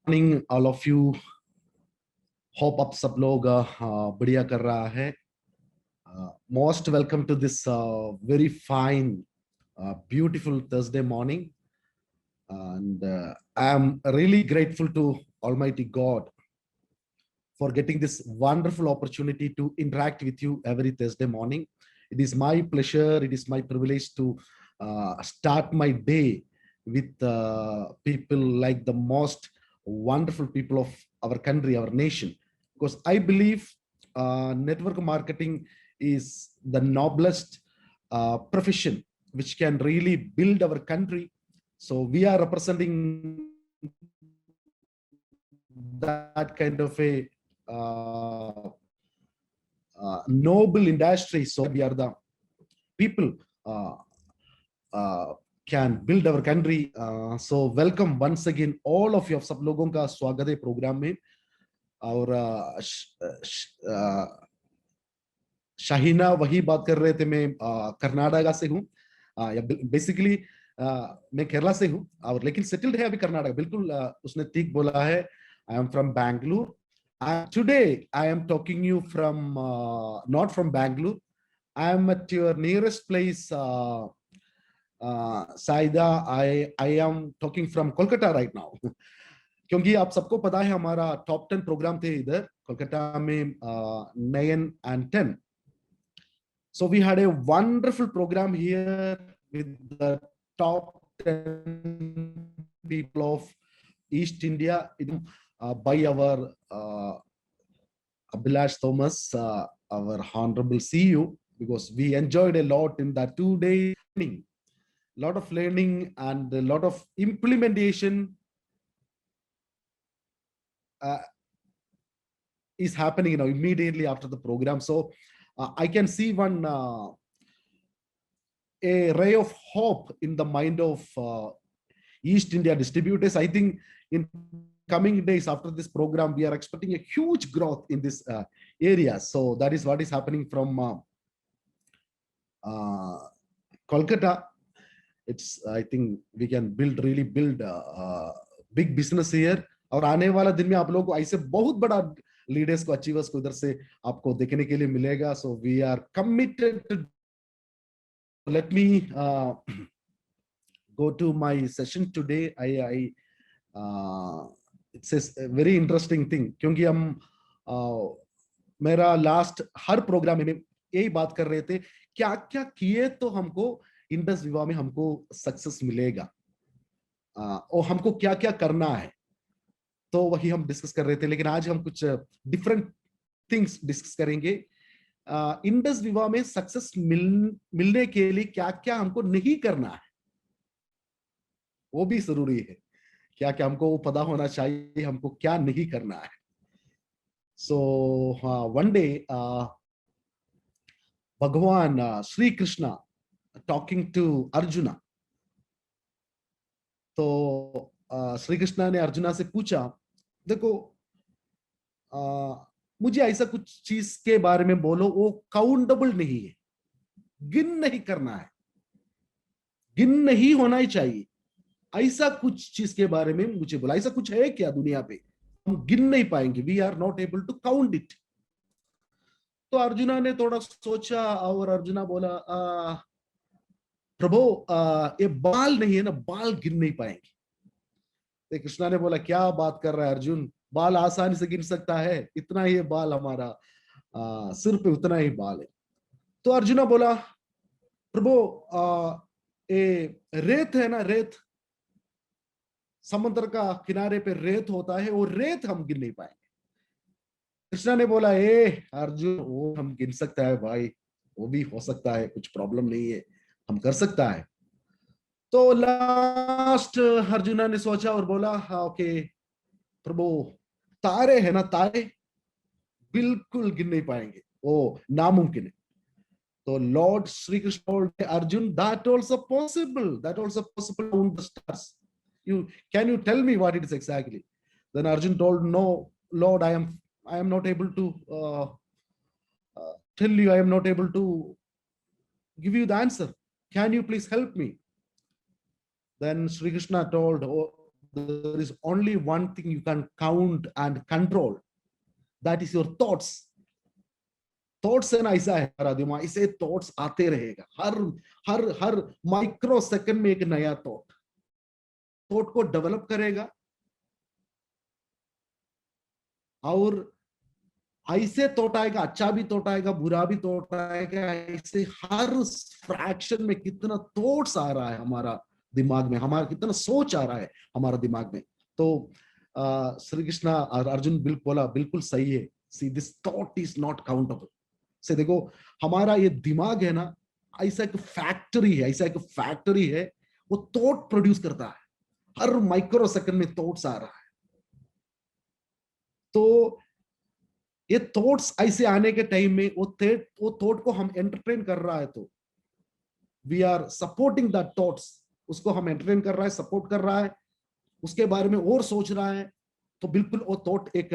Morning all of you. Hope आप सब लोग बढ़िया कर रहा है। Most welcome to this very fine beautiful Thursday morning, and I am really grateful to Almighty God for getting this wonderful opportunity to interact with you every Thursday morning. It is my pleasure, it is my privilege to start my day with people like the most wonderful people of our country, our nation. Because I believe network marketing is the noblest profession which can really build our country. So we are representing that kind of a noble industry. So we are the people uh, can build our country. So welcome once again all of you. सब लोगों का स्वागत है programme में। और शाहीना वही बात कर रहे थे, मैं कर्नाटका से हूँ। बेसिकली मैं केरला से हूँ और लेकिन सेटल्ड है अभी कर्नाटक। बिल्कुल उसने ठीक बोला है। I am from Bangalore. Today I am talking you from not from Bangalore. I am at your nearest place, Saida. I am talking from Kolkata right now. क्योंकि आप सबको पता है हमारा टॉप 10 प्रोग्राम थे इधर कोलकाता में 9 and 10. So we had a wonderful program here with the top 10 people of East India by our Abhilash Thomas, our honorable CEO, because we enjoyed a lot in that 2 day learning, lot of learning and a lot of implementation is happening, immediately after the program. So I can see one a ray of hope in the mind of East India distributors. I think in coming days after this program, we are expecting a huge growth in this area. So that is what is happening from Kolkata. I think we can really build big business here. और आने वाला दिन में आप लोगों को ऐसे बहुत बड़ा लीडर्स को, अचीवर्स को इधर से आपको देखने के लिए मिलेगा. So we are committed to. Let me go to my session today. It's a very interesting thing क्योंकि हम मेरा लास्ट हर प्रोग्राम में यही बात कर रहे थे, क्या क्या किए तो हमको इंडस विवाह में हमको सक्सेस मिलेगा और हमको क्या क्या करना है. तो वही हम डिस्कस कर रहे थे, लेकिन आज हम कुछ डिफरेंट थिंग्स डिस्कस करेंगे. इंडस विवाह में सक्सेस मिलने के लिए क्या क्या हमको नहीं करना है, वो भी जरूरी है. क्या क्या हमको पता होना चाहिए हमको क्या नहीं करना है. सो वन डे भगवान श्री कृष्णा टॉकिंग टू अर्जुना. तो श्री कृष्णा ने अर्जुना से पूछा, देखो मुझे ऐसा कुछ चीज के बारे में बोलो वो काउंटेबल नहीं है, गिन नहीं करना है, गिन नहीं होना ही चाहिए. ऐसा कुछ चीज के बारे में मुझे बोला. ऐसा कुछ है क्या दुनिया पे हम गिन नहीं पाएंगे, we are not able to count it. तो अर्जुना ने थोड़ा सोचा और अर्जुना बोला, प्रभु ये बाल नहीं है ना, बाल गिन नहीं पाएंगे. तो कृष्णा ने बोला, क्या बात कर रहा है अर्जुन, बाल आसानी से गिन सकता है, इतना ही बाल हमारा सिर पे उतना ही बाल है. तो अर्जुना बोला, प्रभु ये रेत है ना, रेत समुद्र का किनारे पे रेत होता है, वो रेत हम गिन नहीं पाएंगे. कृष्णा ने बोला, ए अर्जुन वो हम गिन सकता है भाई, वो भी हो सकता है, कुछ प्रॉब्लम नहीं है, हम कर सकता है. तो लास्ट अर्जुना ने सोचा और बोला, हाँ ओके प्रभु, तारे है ना, तारे बिल्कुल गिन नहीं पाएंगे, वो नामुमकिन है. तो Lord Shri Krishna told Arjun, that also possible, that also possible on the stars. Can you tell me what it is exactly? Then Arjun told, no Lord, I am not able to tell you, I am not able to give you the answer. Can you please help me? Then Sri Krishna told, oh, there is only one thing you can count and control, that is your thoughts. Thoughts है ना, ऐसा है हमारा दिमाग, इसे thoughts आते रहेगा, हर हर हर micro second में एक नया थॉट को डेवलप करेगा, और ऐसे थॉट आएगा, अच्छा भी थॉट आएगा, बुरा भी थॉट आएगा, ऐसे हर फ्रैक्शन में कितना थॉट्स आ रहा है हमारा दिमाग में, हमारा कितना सोच आ रहा है हमारा दिमाग में। तो श्री कृष्णा और अर्जुन बिल्कुल बोला, बिल्कुल सही है। See this thought is not countable. से देखो, हमारा ये दिमाग है ना, ऐसा एक फैक्ट्री है, ऐसा एक फैक्ट्री है, वो थॉट प्रोड्यूस करता है, हर माइक्रो सेकंड में थॉट्स आ रहा है। तो ये थॉट्स ऐसे आने के टाइम में वो थॉट को हम एंटरटेन कर रहा है, तो we are supporting that thoughts, उसको हम एंटरटेन कर रहा है, सपोर्ट कर रहा है, उसके बारे में और सोच रहा है, तो बिल्कुल वो थॉट एक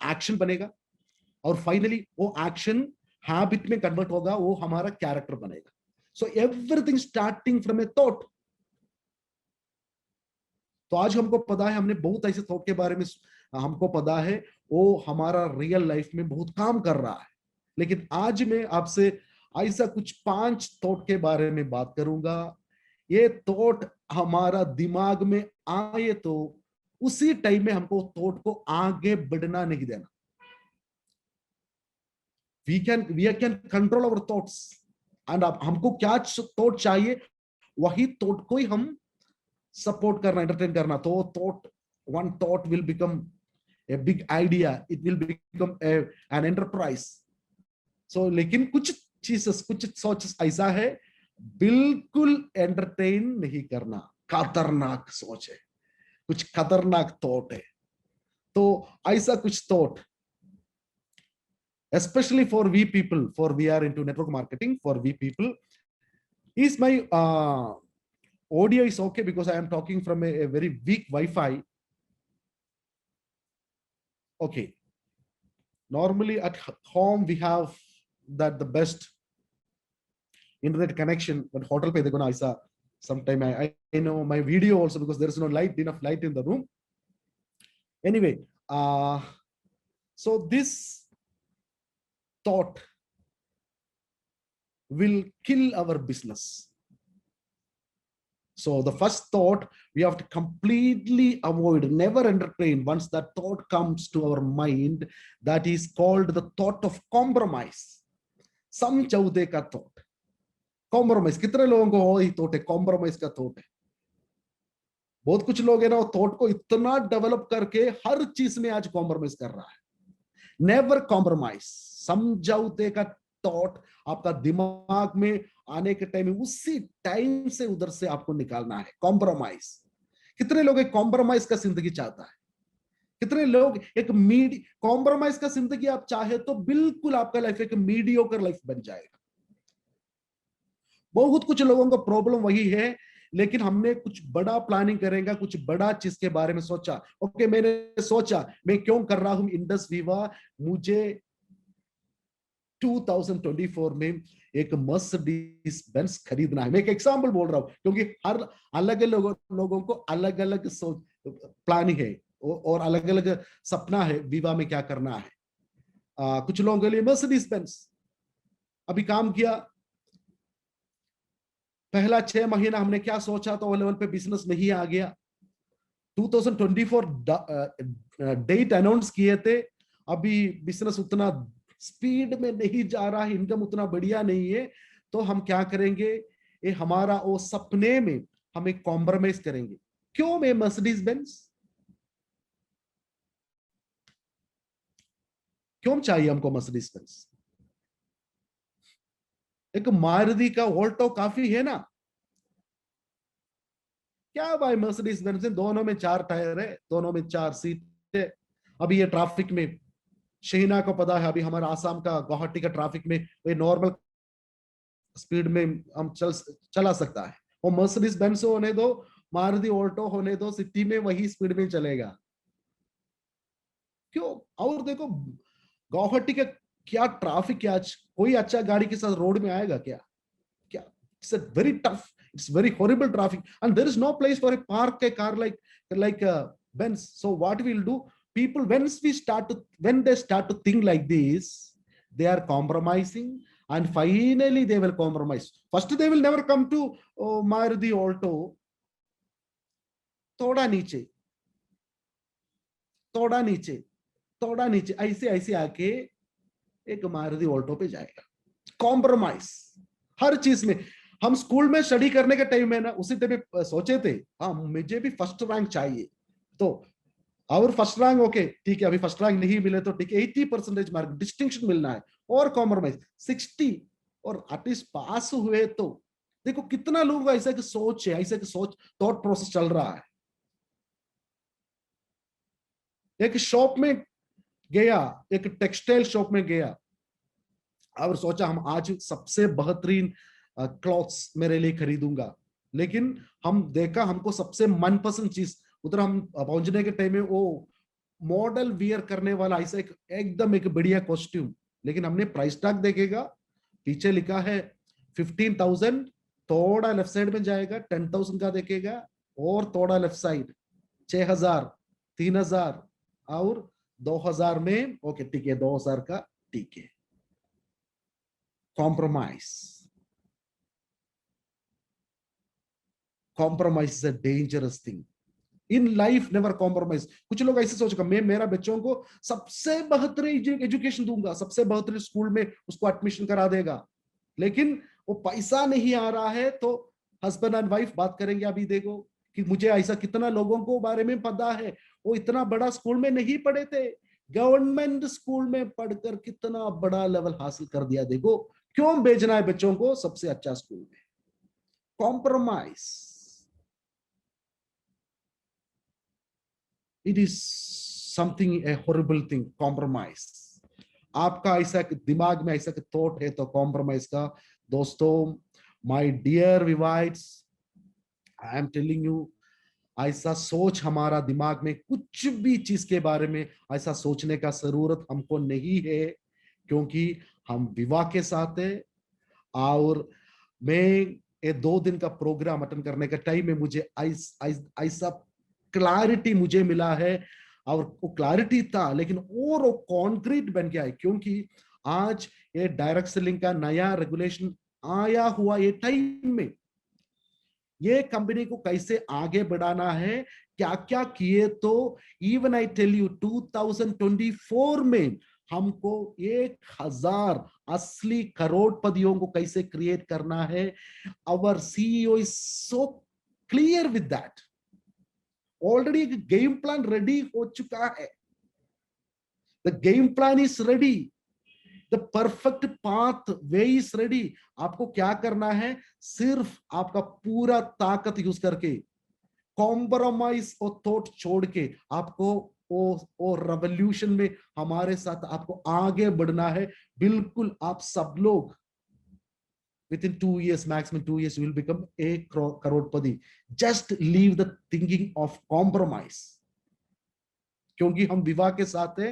एक्शन बनेगा, और फाइनली वो एक्शन हैबिट में कन्वर्ट होगा, वो हमारा कैरेक्टर बनेगा। So everything starting from A thought. तो आज हमको पता है, हमने बहुत ऐसे थॉट के बारे में हमको पता है, वो हमारा रियल लाइफ में बहुत काम कर रहा है। लेकिन आज मैं आपसे ऐसा कुछ 5 थॉट के बारे में बात करूंगा। ये थॉट हमारा दिमाग में आए तो उसी टाइम में हमको थॉट को आगे बढ़ना नहीं देना। we can control our thoughts, and हमको क्या थॉट चाहिए, वही थॉट को ही हम सपोर्ट करना, एंटरटेन करना। तो thought, one thought will become a big idea, it will become an enterprise. So लेकिन कुछ चीजेस, कुछ सोच ऐसा है, बिल्कुल एंटरटेन नहीं करना, खतरनाक सोच है, कुछ खतरनाक थॉट है। तो ऐसा कुछ thought, especially for we people, for we are into network marketing, for we people, is my audio is okay because I am talking from a very weak Wi-Fi. Okay, normally at home we have that the best internet connection, but hotel pe dekho na aisa sometime I know my video also, because there is no light, enough light in the room. Anyway, so this thought will kill our business. So the first thought we have to completely avoid, never entertain. Once that thought comes to our mind, that is called the thought of compromise. समझौते का thought, compromise. कितने लोगों को हो ये thought है, compromise का thought है? बहुत कुछ लोग है ना, वो थॉट को इतना डेवलप करके हर चीज में आज कॉम्प्रोमाइज कर रहा है। Never compromise. समझौते का थॉट आपका दिमाग में आने के टाइम में उसी टाइम से उधर से आपको निकालना है। कॉम्प्रोमाइज, कितने लोग एक कॉम्प्रोमाइज का जिंदगी चाहता है? कितने लोग एक कॉम्प्रोमाइज का जिंदगी आप चाहे तो बिल्कुल आपका लाइफ एक मीडियोकर लाइफ बन जाएगा। बहुत कुछ लोगों का प्रॉब्लम वही है, लेकिन हमने कुछ बड़ा प्लानिंग करेंगे, कुछ बड़ा चीज के बारे में सोचा। ओके, मैंने सोचा मैं क्यों कर रहा हूं इंडस विवा, मुझे 2024 में एक मर्सिडीज बेंज खरीदना है। मैं एक एग्जांपल बोल रहा हूं, क्योंकि हर अलग लोगों को अलग अलग सोच, प्लानिंग है, और अलग अलग सपना है विवा में क्या करना है। कुछ लोगों के लिए मर्सिडीज बेंज। अभी काम किया, पहला 6 महीना हमने क्या सोचा तो वो लेवल पे बिजनेस नहीं आ गया। 2024 डेट अनाउंस किए थे, अभी बिजनेस उतना स्पीड में नहीं जा रहा है, इनकम उतना बढ़िया नहीं है। तो हम क्या करेंगे, ये हमारा वो सपने में हम एक कॉम्प्रोमाइज करेंगे। क्यों? मैं मर्सिडीज बेंज क्यों चाहिए हमको मर्सिडीज बेंज? एक मारुति का ऑल्टो काफी है ना। क्या भाई, मर्सिडीज बेंज दोनों में 4 टायर है, दोनों में 4 सीट है। अभी ये ट्रैफिक में, शहीना को पता है, अभी हमारा आसाम का गुवाहाटी का ट्रैफिक में ये नॉर्मल स्पीड में हम चला सकता है। वो मर्सिडीज बेंज होने दो, मारुति ऑल्टो होने दो, सिटी में वही स्पीड में चलेगा। क्यों? और देखो गुवाहाटी का क्या ट्रैफिक है आज, कोई अच्छा गाड़ी के साथ रोड में आएगा क्या? क्या? It's a very tough It's very horrible traffic, and there is no place for a park a car like Benz. So what we'll do, people, when they start to think like this, they are compromising, and finally they will compromise. First, they will never come to Maruti Alto. थोड़ा नीचे, थोड़ा नीचे, थोड़ा नीचे, ऐसे ऐसे आके एक मारुति ऑल्टो पे जाएगा. कॉम्प्रोमाइज हर चीज में. हम स्कूल में स्टडी करने के टाइम में ना उसी टाइम पे सोचे थे, हाँ मुझे भी फर्स्ट रैंक चाहिए, तो और फर्स्ट रैंक ओके ठीक है, अभी फर्स्ट रैंक नहीं मिले तो ठीक है, 80% मार्क डिस्टिंक्शन मिलना है, और कॉम्प्रोमाइज 60, और एटलीस्ट पास हुए. तो देखो कितना लोगों का ऐसा की सोच है, ऐसा की सोच थॉट प्रोसेस चल रहा है. एक शॉप में गया, एक टेक्सटाइल शॉप में गया और सोचा हम आज सबसे बेहतरीन क्लॉथ्स मेरे लिए खरीदूंगा, लेकिन हम देखा हमको सबसे मनपसंद चीज, उधर हम पहुंचने के टाइम में वो मॉडल वियर करने वाला ऐसा एकदम एक बढ़िया कॉस्ट्यूम, लेकिन हमने प्राइस टैग देखेगा, पीछे लिखा है 15,000, थोड़ा लेफ्ट साइड में जाएगा 10,000 का देखेगा, और थोड़ा लेफ्ट साइड 6,000, 3,000 और 2,000 में. ओके ठीक है, 2,000 का ठीक है. Compromise, compromise is a dangerous thing in life. Never compromise. कुछ लोग ऐसे सोचेगा मैं मेरा बच्चों को सबसे बेहतरीन एजुकेशन दूंगा, सबसे बेहतरीन स्कूल में उसको एडमिशन करा देगा, लेकिन वो पैसा नहीं आ रहा है, तो हस्बैंड एंड वाइफ बात करेंगे. अभी देखो कि मुझे ऐसा कितना लोगों को बारे में पता है, वो इतना बड़ा स्कूल में नहीं पढ़े थे, गवर्नमेंट स्कूल में पढ़कर कितना बड़ा लेवल हासिल कर दिया. देखो क्यों भेजना है बच्चों को सबसे अच्छा स्कूल में. Compromise, it is something A horrible thing. Compromise, आपका ऐसा दिमाग में ऐसा थॉट है तो कॉम्प्रोमाइज का. दोस्तों, माय डियर विवाइट्स, आई एम टेलिंग यू, ऐसा सोच हमारा दिमाग में कुछ भी चीज के बारे में ऐसा सोचने का जरूरत हमको नहीं है, क्योंकि हम विवाह के साथ है. और मैं ये 2 दिन का प्रोग्राम अटेंड करने के टाइम में मुझे ऐसा क्लैरिटी मुझे मिला है, और वो क्लैरिटी था लेकिन और वो कॉन्क्रीट बन गया है, क्योंकि आज ये डायरेक्ट सेलिंग का नया रेगुलेशन आया हुआ ये टाइम में ये कंपनी को कैसे आगे बढ़ाना है, क्या क्या किए. तो इवन आई टेल यू 2024 में हमको 1,000 असली करोड़पतियों को कैसे क्रिएट करना है. Our CEO is so clear with that. Already एक गेम प्लान रेडी हो चुका है. The game plan is ready, the perfect pathway is ready. आपको क्या करना है, सिर्फ आपका पूरा ताकत यूज करके, कॉम्प्रोमाइज और थॉट छोड़ के आपको वो रेवोल्यूशन में हमारे साथ आपको आगे बढ़ना है. बिल्कुल आप सब लोग within 2 years, maximum 2 years, you will become a crorepati. Just leave the thinking of compromise. क्योंकि हम विवाह के साथ है,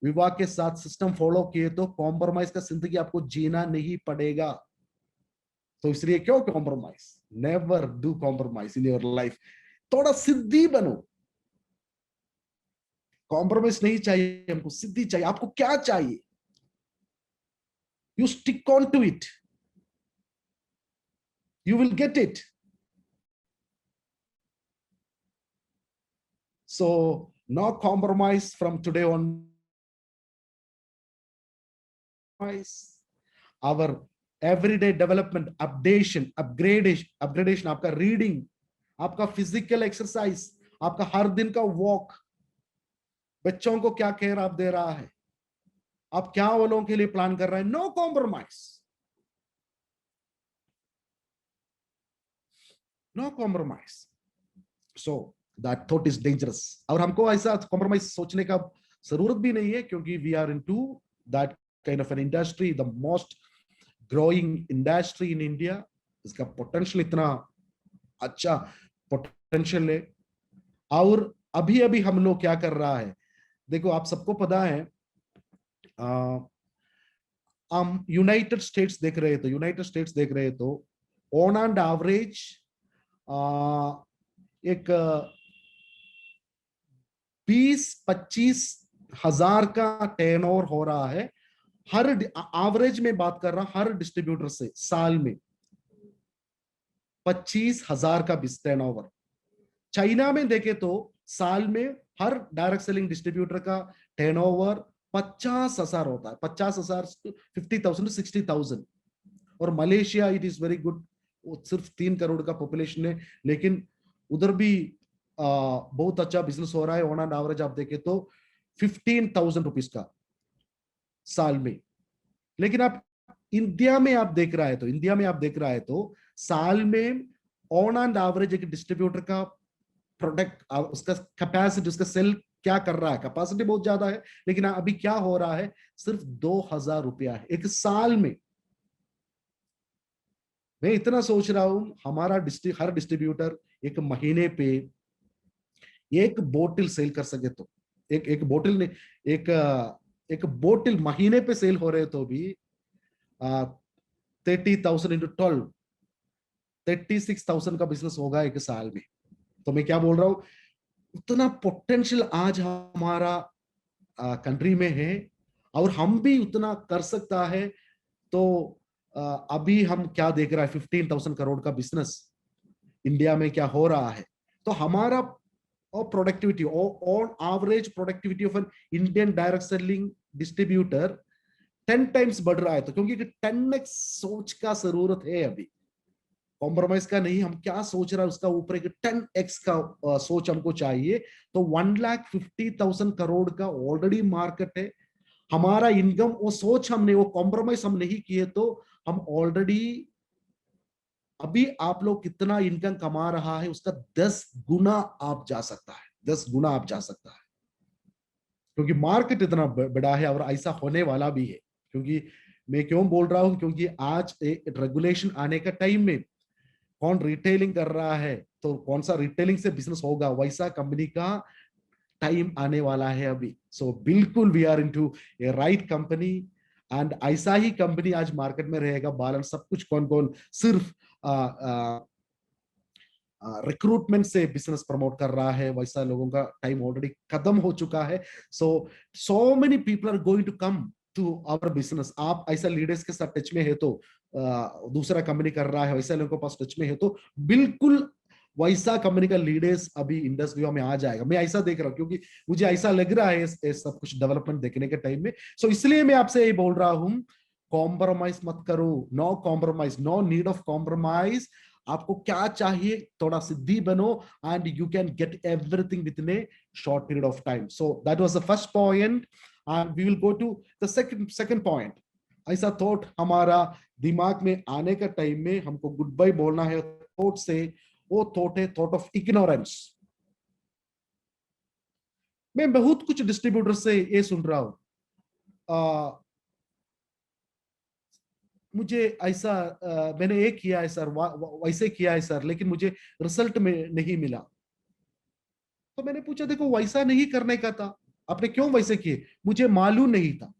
विवाह के साथ सिस्टम फॉलो किए तो कॉम्प्रोमाइज का जिंदगी आपको जीना नहीं पड़ेगा. तो इसलिए क्यों compromise, never do compromise in your life. थोड़ा सिद्धि बनो. कॉम्प्रोमाइज नहीं चाहिए हमको, सिद्धि चाहिए. आपको क्या चाहिए, you stick on to it, you will get it. So no compromise from today on. Our everyday development, upgradation, आपका रीडिंग, आपका फिजिकल एक्सरसाइज, आपका हर दिन का वॉक, बच्चों को क्या केयर आप दे रहा है, आप क्या वालों के लिए प्लान कर रहे हैं. No compromise, no compromise. So that thought is dangerous. और हमको ऐसा कॉम्प्रोमाइज सोचने का जरूरत भी नहीं है, क्योंकि we are into that kind of an industry, the most growing industry in India. इसका पोटेंशियल इतना अच्छा पोटेंशियल है. और अभी अभी हम लोग क्या कर रहा है, देखो आप सबको पता है, हम यूनाइटेड स्टेट्स देख रहे तो ऑन एंड एवरेज एक 20-25 हजार का टर्नओवर हो रहा है हर एवरेज में बात कर रहा हर डिस्ट्रीब्यूटर से साल में 25,000 का टर्नओवर। चाइना में देखे तो साल में हर डायरेक्ट सेलिंग डिस्ट्रीब्यूटर का टर्नओवर 50,000 होता है, 50,000 50,000 टू 60,000। और Malaysia it is very good, सिर्फ 3 करोड़ का पॉपुलेशन है, लेकिन उधर भी बहुत अच्छा बिजनेस हो रहा है। ऑन एंड एवरेज आप देखें तो 15,000 रुपीज का साल में। लेकिन आप इंडिया में आप देख रहा है तो साल में ऑन एंड एवरेज एक डिस्ट्रीब्यूटर का प्रोडक्ट उसका कैपेसिटी, उसका सेल क्या कर रहा है, कैपेसिटी बहुत ज्यादा है, लेकिन अभी क्या हो रहा है, सिर्फ 2,000 रुपया है एक साल में। मैं इतना सोच रहा हूं हमारा हर डिस्ट्रीब्यूटर एक महीने पे एक बोतल सेल कर सके तो, एक बोतल ने एक बोतल महीने पे सेल हो रहे तो भी 30,000 इंटू 12 36,000 का बिजनेस होगा एक साल में। तो मैं क्या बोल रहा हूं, उतना पोटेंशियल आज हमारा कंट्री में है और हम भी उतना कर सकता है। तो अभी हम क्या देख रहा है, 15,000 करोड़ का बिजनेस इंडिया में क्या हो रहा है। तो हमारा productivity on average productivity of an Indian direct selling distributor 10 times बढ़ रहा है। तो क्योंकि 10x सोच का जरूरत है अभी, कॉम्प्रोमाइज का नहीं। हम क्या सोच रहा है उसका ऊपर एक 10x का सोच हमको चाहिए। तो 1,50,000 करोड़ का ऑलरेडी मार्केट है। हमारा इनकम वो सोच हमने वो कॉम्प्रोमाइज हम नहीं किए तो हम ऑलरेडी अभी आप लोग कितना इनकम कमा रहा है उसका 10 गुना आप जा सकता है, 10 गुना आप जा सकता है। क्योंकि मार्केट इतना बड़ा है और ऐसा होने वाला भी है। क्योंकि मैं क्यों बोल रहा हूं, क्योंकि आज रेगुलेशन आने का टाइम में कौन रिटेलिंग कर रहा है, तो कौन सा रिटेलिंग से बिजनेस होगा, वैसा कंपनी का टाइम आने वाला है अभी। सो बिल्कुल we are into a right company and ऐसा ही कंपनी आज मार्केट में रहेगा। बैलेंस सब कुछ कौन कौन सिर्फ रिक्रूटमेंट से बिजनेस प्रमोट कर रहा है, वैसा लोगों का टाइम ऑलरेडी खत्म हो चुका है। So many people are going to come to our business. आप ऐसा लीडर्स के साथ टच में है तो दूसरा कंपनी कर रहा है, वैसा लोगों के पास टच में है तो बिल्कुल वैसा कंपनी का लीडर्स अभी इंडस्ट्री में आ जाएगा। मैं ऐसा देख रहा हूँ क्योंकि मुझे ऐसा लग रहा है सब कुछ डेवलपमेंट देखने के टाइम में। सो इसलिए मैं आपसे यही बोल रहा हूँ, कॉम्प्रोमाइज मत करो, no compromise, no need of compromise. आपको क्या चाहिए, थोड़ा सिद्धि बनो and you can get everything within a short period of time. So that was the first point and we will go to the second point. ऐसा thought हमारा दिमाग में आने का टाइम में हमको गुड बाय बोलना है थॉट से। वो थॉट है थॉट ऑफ इग्नोरेंस। मैं बहुत कुछ डिस्ट्रीब्यूटर से ये सुन रहा हूं, मुझे ऐसा मैंने ये किया है सर, वैसे किया है सर, लेकिन मुझे रिजल्ट में नहीं मिला। तो मैंने पूछा देखो वैसा नहीं करने का था, आपने क्यों वैसे किए? मुझे मालूम नहीं था,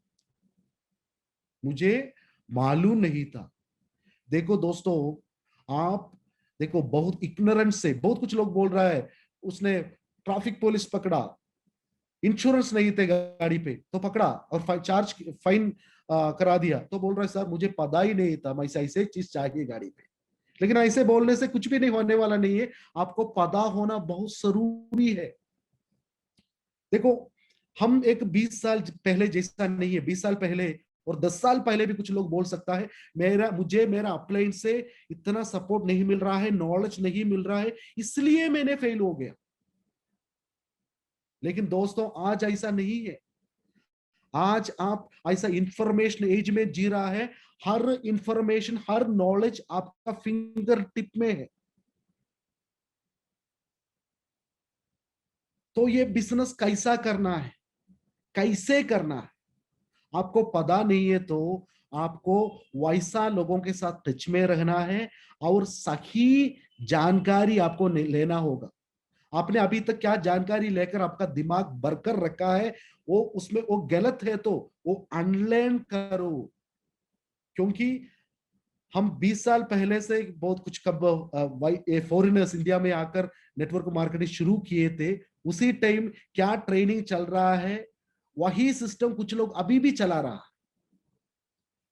मुझे मालूम नहीं था। देखो दोस्तों, आप देखो बहुत इग्नोरेंस से बहुत कुछ लोग बोल रहा है, उसने ट्रैफिक पुलिस पकड़ा, इंश्योरेंस नहीं थे गाड़ी पे तो पकड़ा और फाइन करा दिया, तो बोल रहा है सर मुझे पता ही नहीं था, मैं ऐसे चीज चाहिए गाड़ी पे। लेकिन ऐसे बोलने से कुछ भी नहीं होने वाला नहीं है, आपको पता होना बहुत जरूरी है। देखो हम एक 20 साल पहले जैसा नहीं है, 20 साल पहले और 10 साल पहले भी कुछ लोग बोल सकता है मेरा अपलाइन से इतना सपोर्ट नहीं मिल रहा है, नॉलेज नहीं मिल रहा है, इसलिए मैंने फेल हो गया। लेकिन दोस्तों आज ऐसा नहीं है। आज आप ऐसा इंफॉर्मेशन एज में जी रहा है, हर इंफॉर्मेशन हर नॉलेज आपका फिंगर टिप में है। तो ये बिजनेस कैसा करना है, कैसे करना है, आपको पता नहीं है तो आपको वैसा लोगों के साथ टच में रहना है और सही जानकारी आपको लेना होगा। आपने अभी तक क्या जानकारी लेकर आपका दिमाग भरकर रखा है, वो उसमें वो गलत है तो वो अनलर्न करो। क्योंकि हम 20 साल पहले से बहुत कुछ, कब ये फॉरेनर्स इंडिया में आकर नेटवर्क मार्केटिंग शुरू किए थे, उसी टाइम क्या ट्रेनिंग चल रहा है, वही सिस्टम कुछ लोग अभी भी चला रहा है।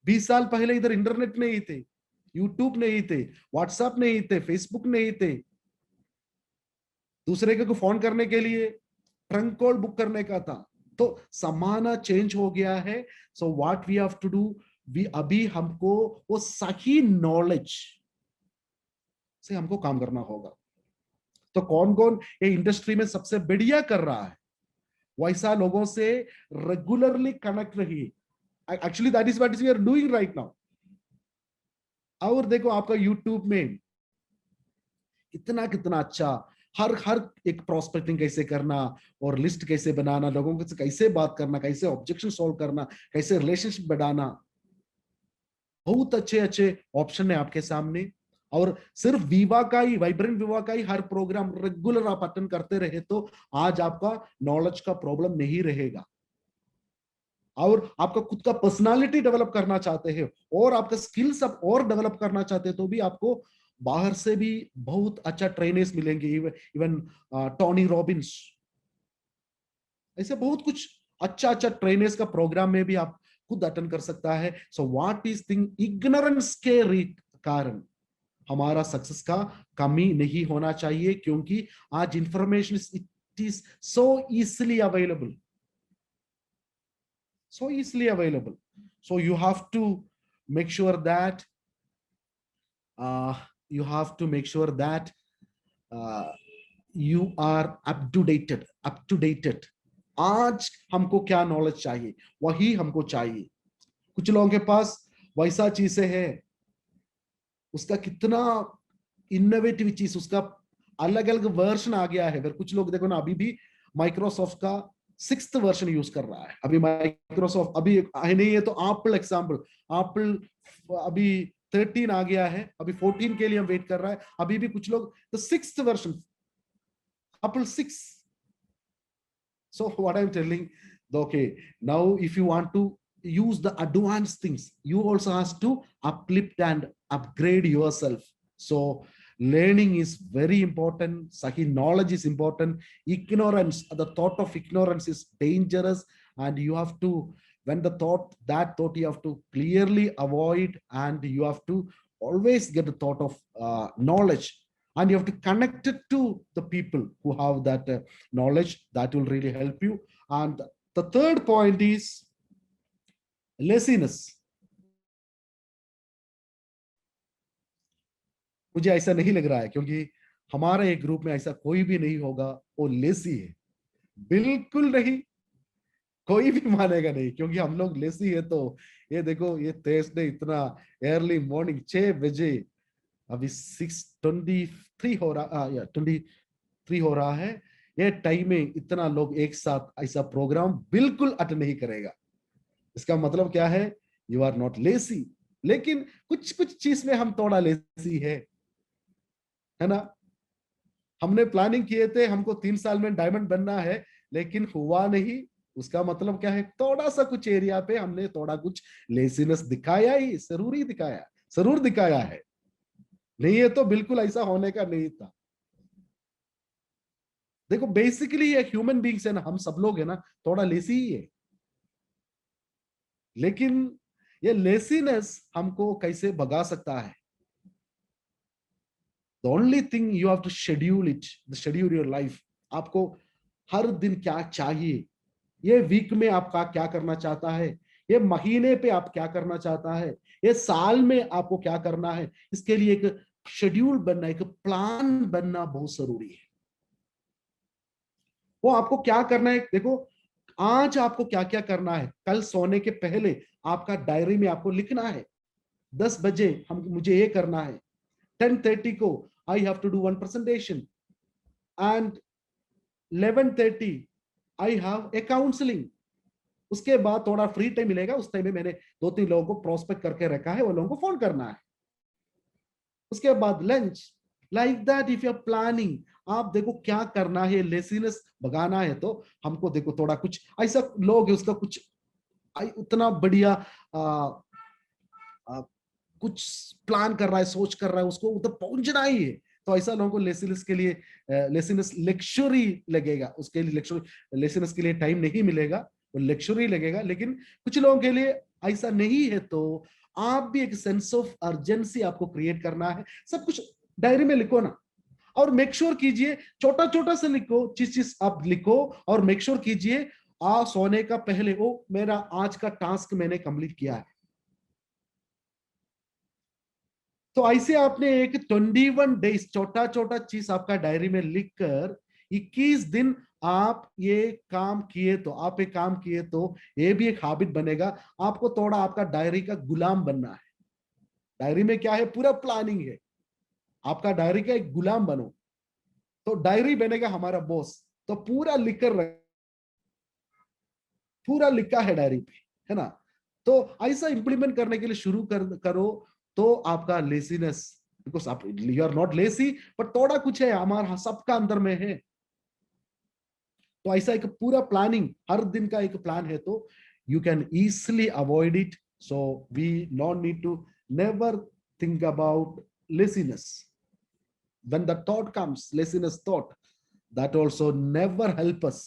20 साल पहले इधर इंटरनेट नहीं थे, यूट्यूब नहीं थे, व्हाट्सएप नहीं थे, फेसबुक नहीं थे। दूसरे को फोन करने के लिए ट्रंक कॉल बुक करने का था। तो जमाना चेंज हो गया है। So what we have to do, we अभी हमको वो सही नॉलेज से हमको काम करना होगा। तो कौन कौन ये इंडस्ट्री में सबसे बढ़िया कर रहा है, वैसा लोगों से रेगुलरली कनेक्ट रहिए। Actually that is what we are doing right now. और देखो आपका यूट्यूब में इतना कितना अच्छा, हर हर एक प्रोस्पेक्टिंग कैसे करना और लिस्ट कैसे बनाना, लोगों से कैसे बात करना, कैसे ऑब्जेक्शन सॉल्व करना, कैसे रिलेशनशिप बढ़ाना, बहुत अच्छे अच्छे ऑप्शन है आपके सामने। और सिर्फ विवा का ही, वाइब्रेंट विवा का ही हर प्रोग्राम रेगुलर आप अटेंड करते रहे तो आज आपका नॉलेज का प्रॉब्लम नहीं रहेगा। और आपका खुद का पर्सनालिटी डेवलप करना चाहते हैं और आपका स्किल्स आप और डेवलप करना चाहते हैं तो भी आपको बाहर से भी बहुत अच्छा ट्रेनर्स मिलेंगे। इवन टोनी रॉबिन्स, ऐसे बहुत कुछ अच्छा अच्छा ट्रेनर्स का प्रोग्राम में भी आप खुद अटेंड कर सकता है। So what is thing, ignorance के कारण हमारा सक्सेस का कमी नहीं होना चाहिए, क्योंकि आज information it is so easily available, so easily available. So you have to make sure that uh, you have to make sure that uh, you are up to dated। आज हमको क्या नॉलेज चाहिए वही हमको चाहिए। कुछ लोगों के पास वैसा चीजें है, उसका कितना इनोवेटिव चीज, उसका अलग अलग वर्जन आ गया है। अगर कुछ लोग देखो ना, अभी भी माइक्रोसॉफ्ट का 6th वर्जन यूज कर रहा है। अभी माइक्रोसॉफ्ट अभी है नहीं है तो एप्पल एग्जांपल, एप्पल अभी 13 आ गया है, अभी 14 के लिए हम वेट कर रहा है। अभी भी कुछ लोग तो 6th version, Apple 6। So what I'm telling, okay, now if you want to use the advanced things, you also have to uplift and upgrade yourself. So learning is very important. Sahi knowledge is important. Ignorance, the thought of ignorance is dangerous, and you have to, when that thought you have to clearly avoid, and you have to always get the thought of knowledge, and you have to connect it to the people who have that knowledge. That will really help you. And the third point is laziness। मुझे ऐसा नहीं लग रहा है, क्योंकि हमारे एक group में ऐसा कोई भी नहीं होगा वो लेसी है, बिल्कुल नहीं, कोई भी मानेगा नहीं, क्योंकि हम लोग लेसी है। तो ये देखो, ये थर्सडे इतना अर्ली मॉर्निंग 6 बजे, अभी 6:23 हो रहा, या 23 हो रहा है, ये टाइम में इतना लोग एक साथ ऐसा प्रोग्राम बिल्कुल अटेंड नहीं करेगा। इसका मतलब क्या है, यू आर नॉट लेसी। लेकिन कुछ कुछ चीज में हम थोड़ा लेसी है ना। हमने प्लानिंग किए थे हमको 3 साल में डायमंड बनना है, लेकिन हुआ नहीं। उसका मतलब क्या है, थोड़ा सा कुछ एरिया पे हमने थोड़ा कुछ लेसीनेस दिखाया ही, जरूर दिखाया है। नहीं है तो बिल्कुल ऐसा होने का नहीं था। देखो बेसिकली ये ह्यूमन बींग्स है ना, हम सब लोग है ना, थोड़ा लेसी ही है। लेकिन ये लेसीनेस हमको कैसे भगा सकता है? The only thing you have to schedule it, schedule your life. आपको हर दिन क्या चाहिए, ये वीक में आपका क्या करना चाहता है, ये महीने पे आप क्या करना चाहता है, ये साल में आपको क्या करना है, इसके लिए एक शेड्यूल बनना, एक प्लान बनना बहुत जरूरी है। वो आपको क्या करना है, देखो आज आपको क्या क्या करना है, कल सोने के पहले आपका डायरी में आपको लिखना है, 10 बजे मुझे ये करना है, 10:30 को I have to do 1 presentation, and 11:30 I have a counselling. उसके बाद थोड़ा फ्री टाइम मिलेगा, उस टाइम में मैंने 2-3 लोगों को प्रोस्पेक्ट करके रखा है, वो लोगों को फोन करना है। उसके बाद lunch, like that if you are planning. आप देखो क्या करना है, लेसीनेस भगाना है तो हमको देखो थोड़ा कुछ ऐसा लोग है, उसका कुछ उतना बढ़िया कुछ प्लान कर रहा है, सोच कर रहा है, उसको उधर पहुंचना ही है। तो ऐसा लोगों को लेसीनेस के लिए लेसीनेस लेक्चुरी लगेगा, उसके लिए लेसीनेस के लिए टाइम नहीं मिलेगा, वो लेक्चुरी लगेगा। लेकिन कुछ लोगों के लिए ऐसा नहीं है, तो आप भी एक सेंस ऑफ अर्जेंसी आपको क्रिएट करना है। सब कुछ डायरी में लिखो ना, और मेक श्योर कीजिए, छोटा छोटा से लिखो, चीज चीज आप लिखो, और मेक श्योर कीजिए आ सोने का पहले वो मेरा आज का टास्क मैंने कंप्लीट किया है। तो ऐसे आपने एक 21 डेज छोटा छोटा चीज आपका डायरी में लिखकर 21 दिन आप ये काम किए, तो आप एक काम किए तो ये भी एक हैबिट बनेगा। आपको थोड़ा आपका डायरी का गुलाम बनना है। डायरी में क्या है, पूरा प्लानिंग है, आपका डायरी का एक गुलाम बनो, तो डायरी बनेगा हमारा बॉस। तो पूरा लिखकर पूरा लिखा है डायरी पे, है ना। तो ऐसा इंप्लीमेंट करने के लिए शुरू करो, तो आपका लेजीनेस, बिकॉज आप you are not lazy, but थोड़ा कुछ है हमारा सबका अंदर में है। तो ऐसा एक पूरा प्लानिंग, हर दिन का एक प्लान है, तो you can easily avoid it. So we not need to never think about laziness. when the thought comes, laziness thought, that also never help us।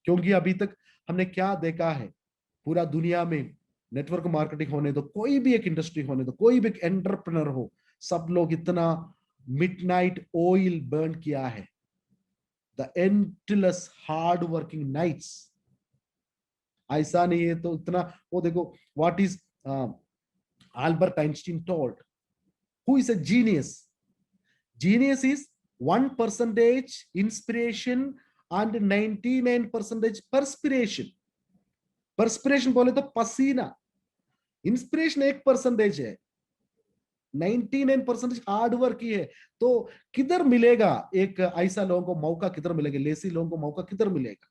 क्योंकि अभी तक हमने क्या देखा है, पूरा दुनिया में नेटवर्क मार्केटिंग होने दो, कोई भी एक इंडस्ट्री होने दो, कोई भी एक एंटरप्रेन्योर हो, सब लोग इतना मिडनाइट ऑयल बर्न किया है, the endless hard working nights. ऐसा नहीं है तो इतना, वो देखो what is Albert Einstein told, who is a genius. Genius is 1% inspiration and 99% perspiration। Perspiration बोले तो पसीना, इंस्पिरेशन 1% है, 99% हार्ड वर्क ही है। तो किधर मिलेगा एक ऐसा लोगों को मौका, किधर मिलेगा लेसी लोगों को मौका, किधर मिलेगा।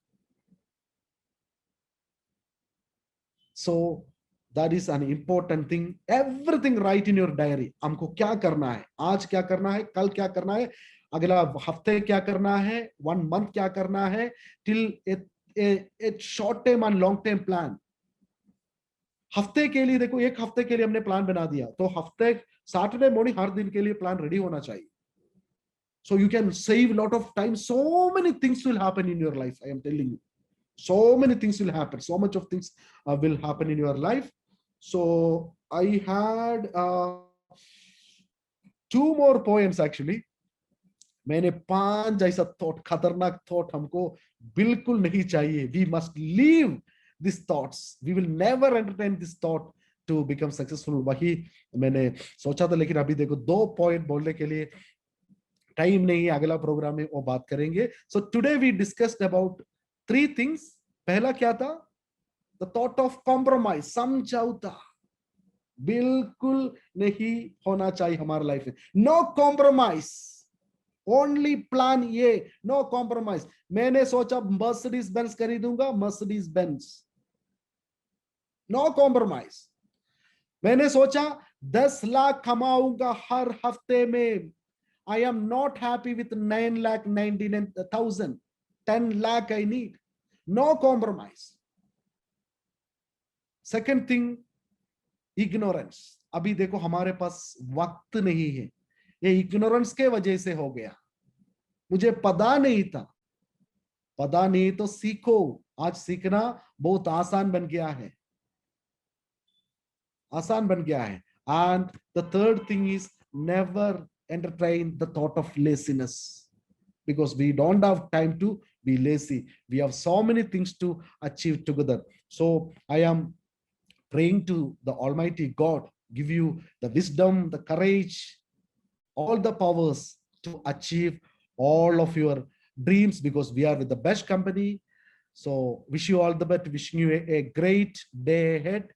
So that is an important thing, everything right in your diary. हमको क्या करना है, आज क्या करना है, कल क्या करना है, अगला हफ्ते क्या करना है, 1 मंथ क्या करना है, till A short term and long term plan. हफ्ते के लिए देखो, एक हफ्ते के लिए हमने प्लान बना दिया, तो हफ्ते सैटरडे मॉर्निंग हर दिन के लिए प्लान रेडी होना चाहिए। So you can save a lot of time. So many things will happen in your life. I am telling you, so many things will happen. So much of things will happen in your life. So I had 2 more poems actually. मैंने 5 जैसा thought, खतरनाक thought हमको बिल्कुल नहीं चाहिए। We must leave this thoughts, we will never entertain this thought to become successful. वही मैंने सोचा था, लेकिन अभी देखो 2 पॉइंट बोलने के लिए टाइम नहीं है, अगला प्रोग्राम में वो बात करेंगे। So today we discussed about 3 things. पहला क्या था, द थॉट ऑफ कॉम्प्रोमाइज, समझौता बिल्कुल नहीं होना चाहिए हमारे लाइफ में। नो कॉम्प्रोमाइज, ओनली प्लान ये, नो कॉम्प्रोमाइज। मैंने सोचा मर्सिडीज बेंज खरीदूंगा, मर्सिडीज बेंज, नो कॉम्प्रोमाइज। मैंने सोचा 10 लाख कमाऊंगा हर हफ्ते में, I am not happy with 9,99,000, 10 lakh I need, no compromise। Second thing, ignorance। अभी देखो हमारे पास वक्त नहीं है, ये ignorance के वजह से हो गया। मुझे पता नहीं था, पता नहीं तो सीखो, आज सीखना बहुत आसान बन गया है, आसान बन गया है। And the third thing is, never entertain the thought of laziness, because we don't have time to be lazy. We have so many things to achieve together. So I am praying to the Almighty God, give you the wisdom, the courage, all the powers to achieve all of your dreams, because we are with the best company. So wish you all the best, wishing you a great day ahead.